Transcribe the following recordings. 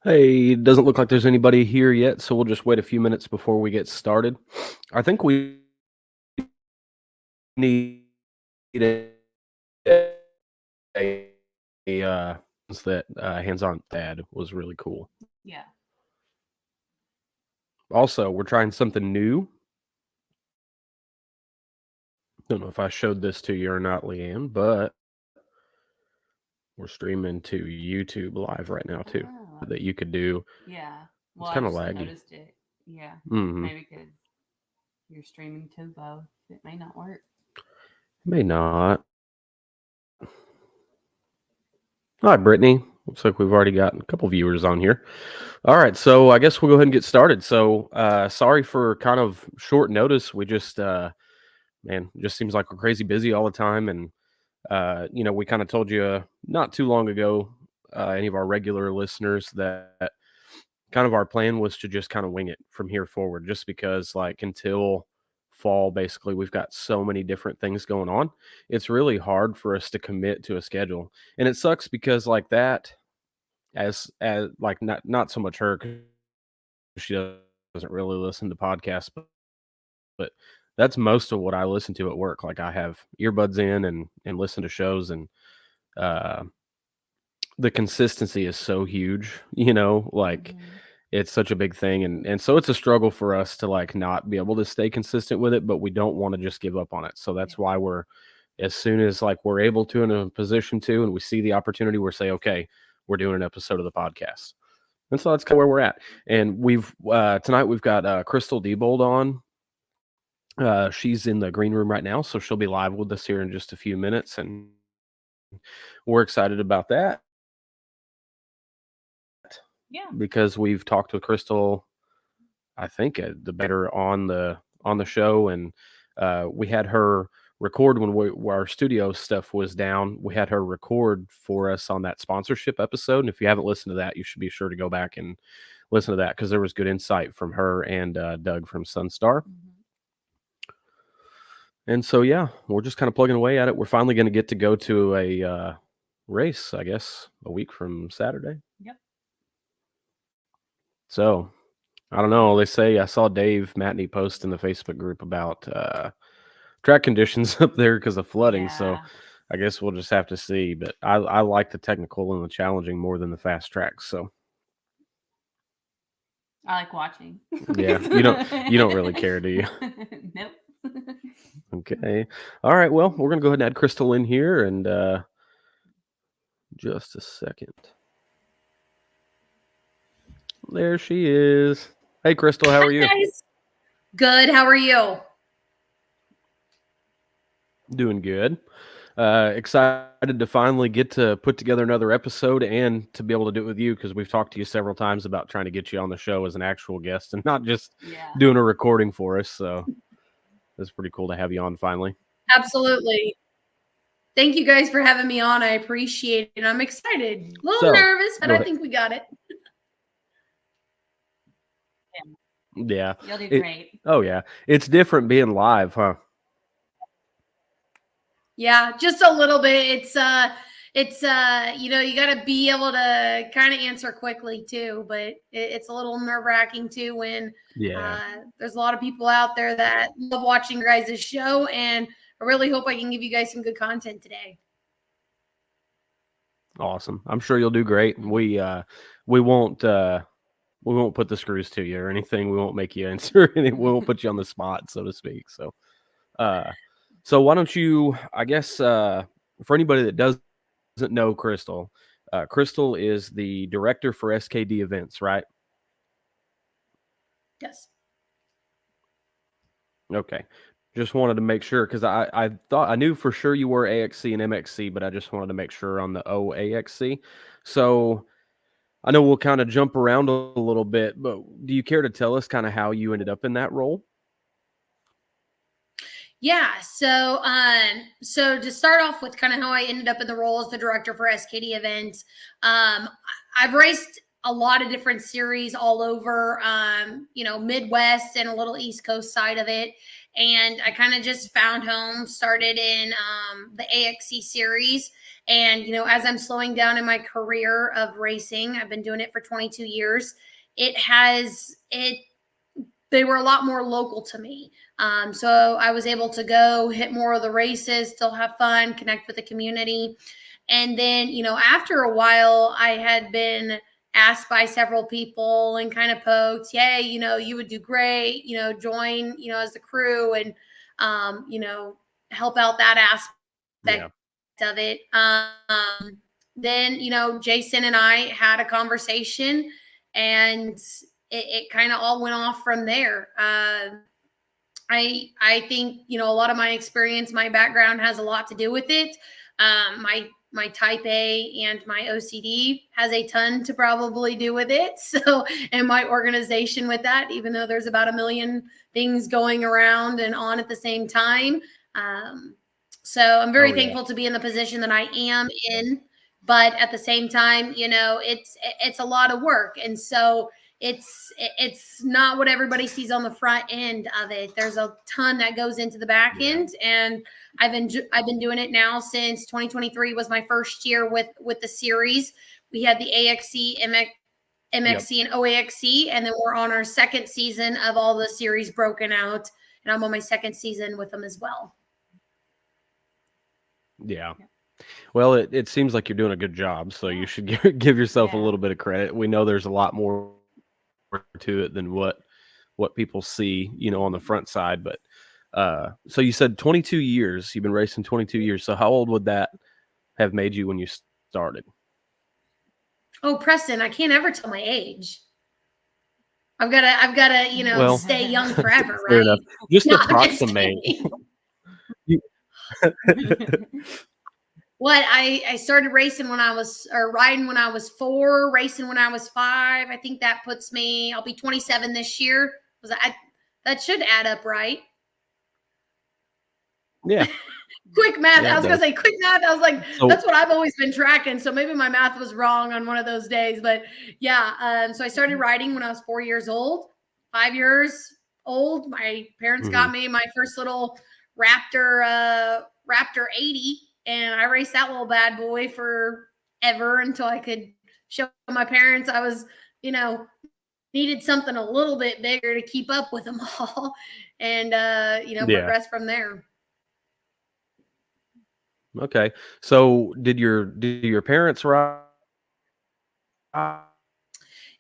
Hey, it doesn't look like there's anybody here yet, so we'll just wait a few minutes before we get started. I think we need a, that hands-on ad was really cool. Yeah. Also, we're trying something new. Don't know if I showed this to you or not, Leanne, but we're streaming to YouTube live right now too. Oh, That you could do. yeah. Well, It's I kind of just laggy. noticed it. Yeah. Mm-hmm. Maybe because you're streaming to both. It may not work. May not. Hi, Brittany. Looks like we've already got a couple viewers on here. All right, so I guess we'll go ahead and get started. So, sorry for kind of short notice. We just, man, it just seems like we're crazy busy all the time, and we kind of told you not too long ago, any of our regular listeners, that kind of our plan was to just kind of wing it from here forward, just because, like, until fall, basically, we've got so many different things going on. It's really hard for us to commit to a schedule, and it sucks because like that, as like not so much her, 'cause she doesn't really listen to podcasts, but that's most of what I listen to at work. Like, I have earbuds in and listen to shows, and uh the consistency is so huge, like, Mm-hmm. it's such a big thing, and so it's a struggle for us to, like, not be able to stay consistent with it, but we don't want to just give up on it. So Yeah. that's why we're, as soon as, like, we're able to, in a position to, and we see the opportunity, we're say, okay, we're doing an episode of the podcast. And so that's kind of where we're at. And we've tonight we've got Crystal Diebold on. She's in the green room right now, so she'll be live with us here in just a few minutes, and we're excited about that Yeah. because we've talked with Crystal, I think, the better on the show, and we had her record when our studio stuff was down. We had her record for us on that sponsorship episode, and if you haven't listened to that, you should be sure to go back and listen to that, because there was good insight from her and Doug from Sunstar. Mm-hmm. And so, yeah, we're just kind of plugging away at it. We're finally going to get to go to a race, I guess, a week from Saturday. Yep. So, I don't know. They say, I saw Dave Matney post in the Facebook group about track conditions up there because of flooding. So, Yeah. I guess we'll just have to see. But I like the technical and the challenging more than the fast tracks. So, I like watching. yeah, you don't really care, do you? Nope. Okay. All right. Well, we're gonna go ahead and add Crystal in here, and just a second. There she is. Hey, Crystal, how Hi are you? guys. Good. How are you? Doing good. Excited to finally get to put together another episode and to be able to do it with you, because we've talked to you several times about trying to get you on the show as an actual guest and not just Yeah. doing a recording for us. So it's pretty cool to have you on finally. Absolutely. Thank you guys for having me on. I appreciate it. I'm excited. A little So nervous, but go I ahead. think we got it. Yeah. You'll do It, great. oh, yeah. It's different being live, huh? Yeah, just a little bit. You got to be able to kind of answer quickly too, but it's a little nerve-wracking too when Yeah. there's a lot of people out there that love watching your guys' show, and I really hope I can give you guys some good content today. Awesome. I'm sure you'll do great. We won't put the screws to you or anything. We won't make you answer anything. We won't put you on the spot, so to speak. Uh so why don't you, I guess, for anybody that doesn't know Crystal, Crystal is the director for SKD events, right? Yes. Okay. Just wanted to make sure, because I thought I knew for sure you were AXC and MXC, but I just wanted to make sure on the OAXC. So I know we'll kind of jump around a little bit, but do you care to tell us kind of how you ended up in that role? Yeah. So to start off with kind of how I ended up in the role as the director for SKD events, I've raced a lot of different series all over, Midwest and a little East Coast side of it. and I kind of just found home, started in the AXC series. And, you know, as I'm slowing down in my career of racing, I've been doing it for 22 years. They were a lot more local to me. So I was able to go hit more of the races, still have fun, connect with the community. And then, you know, after a while, I had been asked by several people and kind of poked, hey, you know, you would do great, you know, join, you know, as the crew and, you know, help out that aspect of it. Then, you know, Jason and I had a conversation, and it kind of all went off from there. I think, you know, a lot of my experience, my background has a lot to do with it. My type A and my OCD has a ton to probably do with it. So, and my organization with that, even though there's about a million things going around and on at the same time. So I'm very thankful to be in the position that I am in, but at the same time, you know, it's a lot of work. And so it's not what everybody sees on the front end of it. There's a ton that goes into the back end, and I've been doing it now since 2023 was my first year with the series. We had the AXC MXC and OAXC, and then we're on our second season of all the series broken out, and I'm on my second season with them as well. Yeah. Well, it seems like you're doing a good job, so you should give yourself a little bit of credit. We know there's a lot more to it than what people see, you know, on the front side. But so you said 22 years. You've been racing 22 years. So how old would that have made you when you started? Oh, Preston, I can't ever tell my age. I've gotta, you know, stay young forever, right? Fair enough. Just No, approximate. What I started racing riding when I was 4, racing when I was 5. I think that puts me, I'll be 27 this year. That should add up, right? Yeah. Quick math. I was going to say quick math. I was like, that's what I've always been tracking. So maybe my math was wrong on one of those days. But yeah, so I started riding when I was 4 years old, 5 years old. My parents got me my first little Raptor 80. And I raced that little bad boy forever until I could show my parents I was, you know, needed something a little bit bigger to keep up with them all, and you know, progress from there. Okay. So did your parents ride?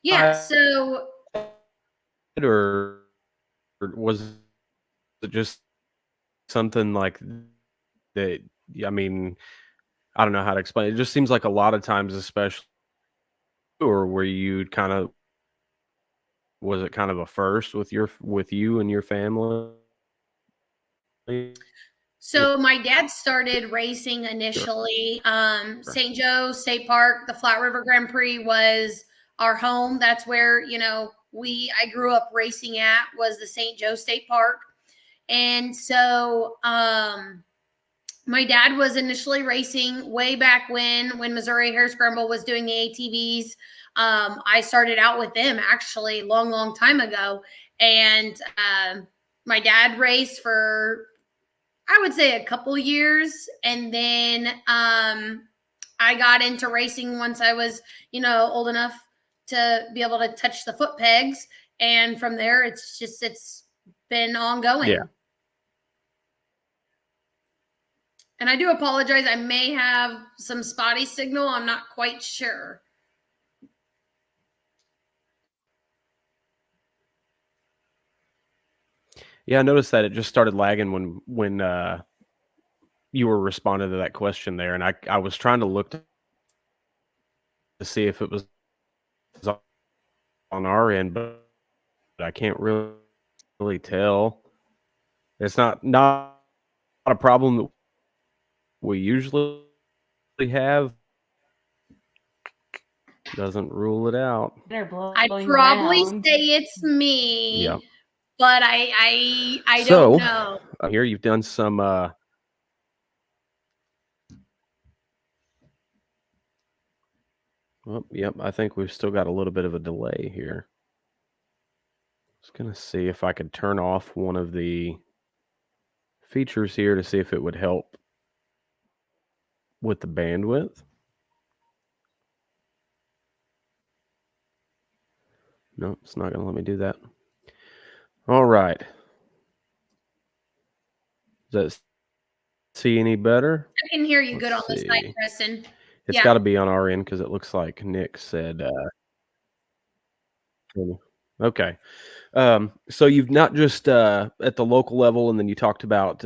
Yeah. So or was it just something like that? I mean, I don't know how to explain it. It just seems like a lot of times, especially, or were you kind of, was it kind of a first with you and your family? So my dad started racing initially. St. Joe State Park, the Flat River Grand Prix was our home. That's where, you know, I grew up racing at, was the St. Joe State Park. And so my dad was initially racing way back when Missouri Hare Scramble was doing the ATVs. I started out with them actually long time ago. And my dad raced for, I would say, a couple years. And then I got into racing once I was, you know, old enough to be able to touch the foot pegs. And from there, it's been ongoing. Yeah. And I do apologize. I may have some spotty signal. I'm not quite sure. Yeah, I noticed that it just started lagging when you were responding to that question there, and I was trying to look to see if it was on our end, but I can't really tell. It's not a problem that we usually have. Doesn't rule it out. I'd probably say it's me. Yeah. But I don't know. Here you've done some well, yep, I think we've still got a little bit of a delay here. I was gonna see if I could turn off one of the features here to see if it would help with the bandwidth. No, it's not going to let me do that. All right. Does that see any better? I can hear you good on Let's the side, see. Preston. It's Yeah. got to be on our end because it looks like Nick said. Okay. So you've not just at the local level, and then you talked about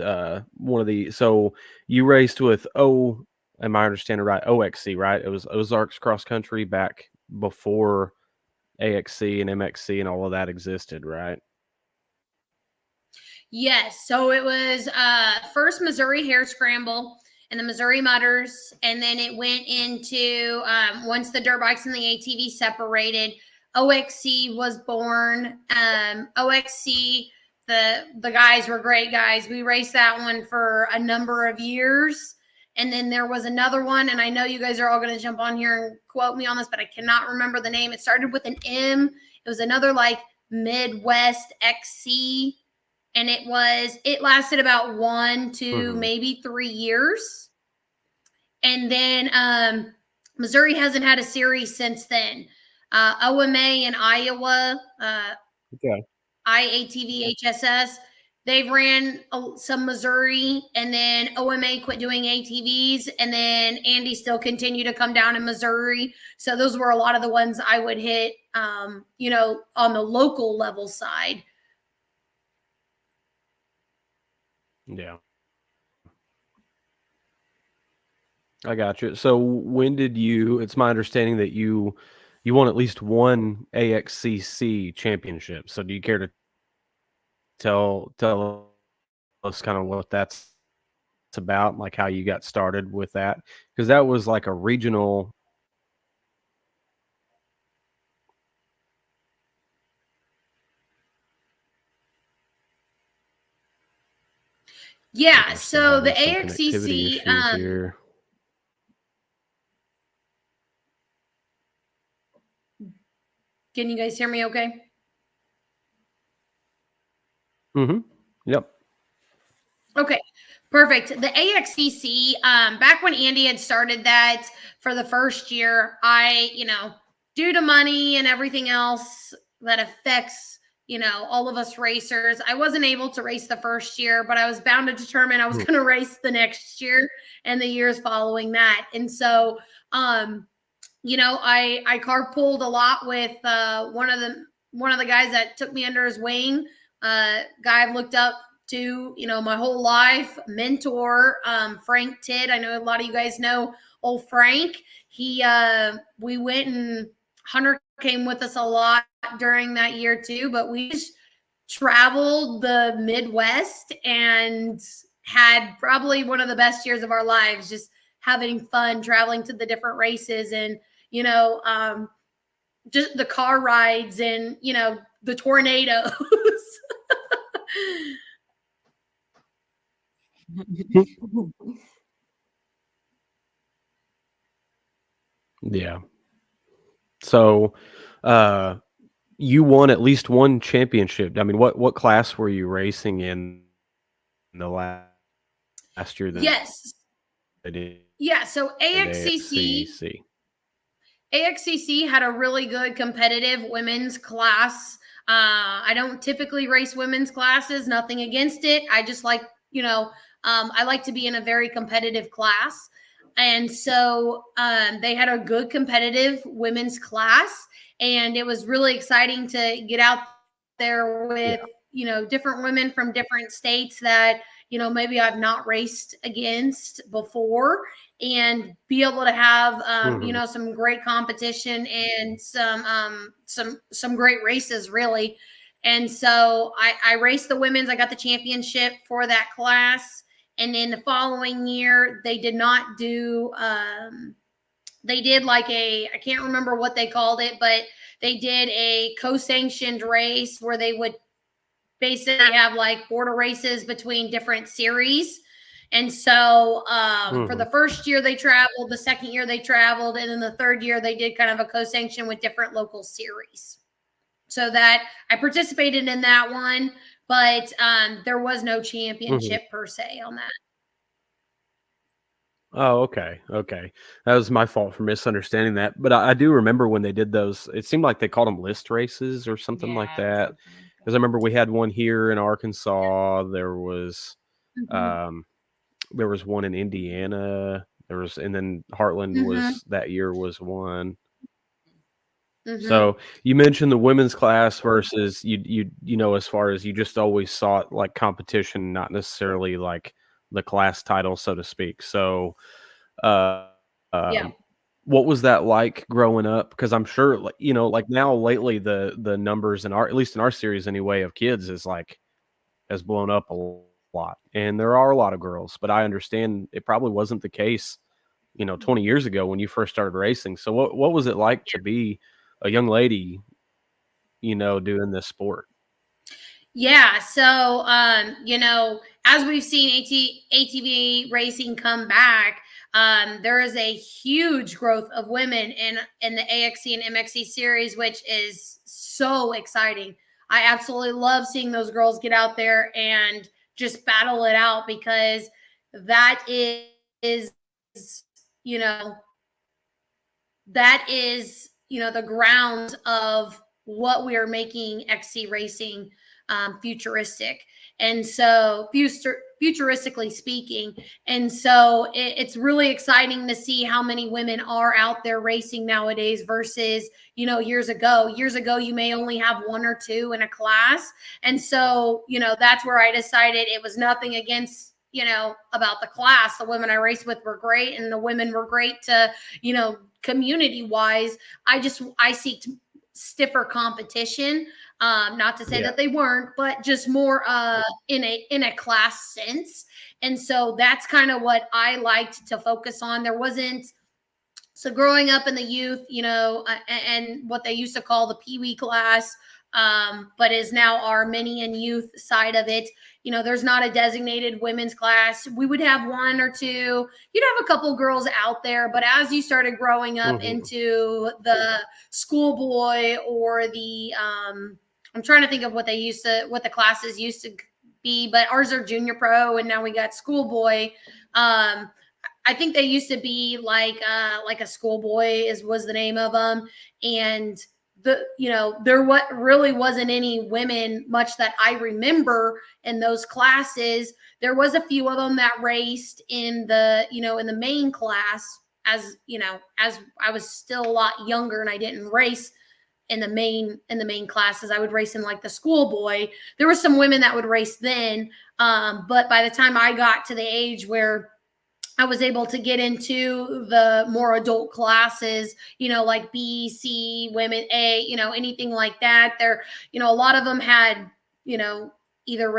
one of the. So you raced with am I understanding right? OXC, right? It was Ozarks Cross Country back before AXC and MXC and all of that existed, right? Yes. So it was first Missouri Hare Scramble and the Missouri Mutters, and then it went into once the dirt bikes and the ATV separated, OXC was born. OXC, the guys were great guys. We raced that one for a number of years. And then there was another one, and I know you guys are all going to jump on here and quote me on this, but I cannot remember the name. It started with an M. It was another like Midwest XC. And it lasted about 1 to maybe 3 years. And then Missouri hasn't had a series since then. OMA in Iowa, IATV HSS, they've ran some Missouri, and then OMA quit doing ATVs, and then Andy still continued to come down in Missouri. So those were a lot of the ones I would hit, on the local level side. Yeah. I got you. So when did it's my understanding that you won at least one AXCC championship. So do you care to tell us kind of what that's about, like how you got started with that? Because that was like a regional. Yeah, so the AXCC here. Can you guys hear me okay? Yep. Okay, perfect. The AXCC, back when Andy had started that for the first year, due to money and everything else that affects, all of us racers, I wasn't able to race the first year, but I was bound to determine I was going to race the next year and the years following that. And so, I carpooled a lot with one of the guys that took me under his wing, guy I've looked up to, my whole life, mentor, Frank Tidd. I know a lot of you guys know old Frank. We went, and Hunter came with us a lot during that year too, but we just traveled the Midwest and had probably one of the best years of our lives, just having fun, traveling to the different races and, just the car rides and, the tornadoes. Yeah. So, you won at least one championship. I mean, what class were you racing in the last year? Yes. Yeah. So AXCC had a really good competitive women's class. I don't typically race women's classes, nothing against it. I just like, I like to be in a very competitive class. And so they had a good competitive women's class, and it was really exciting to get out there with, different women from different states that, maybe I've not raced against before, and be able to have, some great competition and some great races, really. And so I raced the women's. I got the championship for that class. And then the following year, they did not do, they did like I can't remember what they called it, but they did a co-sanctioned race where they would basically have like border races between different series. And so for the first year they traveled, the second year they traveled, and then the third year they did kind of a co-sanction with different local series. So that I participated in that one but there was no Mhm. championship per se on that. Oh, okay, okay. That was my fault for misunderstanding that, but I do remember when they did those, it seemed like they called them list races or something like Yeah, that. something like Because I that. remember we had one here in Arkansas, um, there was one in Indiana, and then Heartland Mm-hmm. that year was one. Mm-hmm. So, you mentioned the women's class versus as far as you just always sought, like, competition, not necessarily, like, the class title, so to speak. So, uh, Yeah. um, what was that like growing up? Because I'm sure, like, like, now lately, the numbers at least in our series anyway, of kids has blown up a lot, and there are a lot of girls, but I understand it probably wasn't the case, 20 years ago when you first started racing. So what was it like to be a young lady, doing this sport? Yeah. So, as we've seen ATV racing come back, there is a huge growth of women in the AXC and MXC series, which is so exciting. I absolutely love seeing those girls get out there and just battle it out, because that is you know, the ground of what we are making XC racing futuristic, and so futuristically speaking. And so it's really exciting to see how many women are out there racing nowadays versus years ago you may only have one or two in a class. And so that's where I decided it was nothing against about the class. The women I raced with were great, and the women were great to community wise. I seek stiffer competition. Not to say Yeah. that they weren't, but just more in a class sense. And so that's kind of what I liked to focus on. There wasn't So growing up in the youth, and what they used to call the Pee Wee class, but is now our mini and youth side of it. There's not a designated women's class. We would have one or two. You'd have a couple girls out there, but as you started growing up Mhm. into the schoolboy or I'm trying to think of what the classes used to be, but ours are junior pro, and now we got schoolboy. I think they used to be like a schoolboy was the name of them. And there what really wasn't any women much that I remember in those classes. There was a few of them that raced in the main class, as I was still a lot younger and I didn't race in the main classes. I would race in like the schoolboy. There were some women that would race then, but by the time I got to the age where I was able to get into the more adult classes, like B, C, women A, anything like that. A lot of them had, either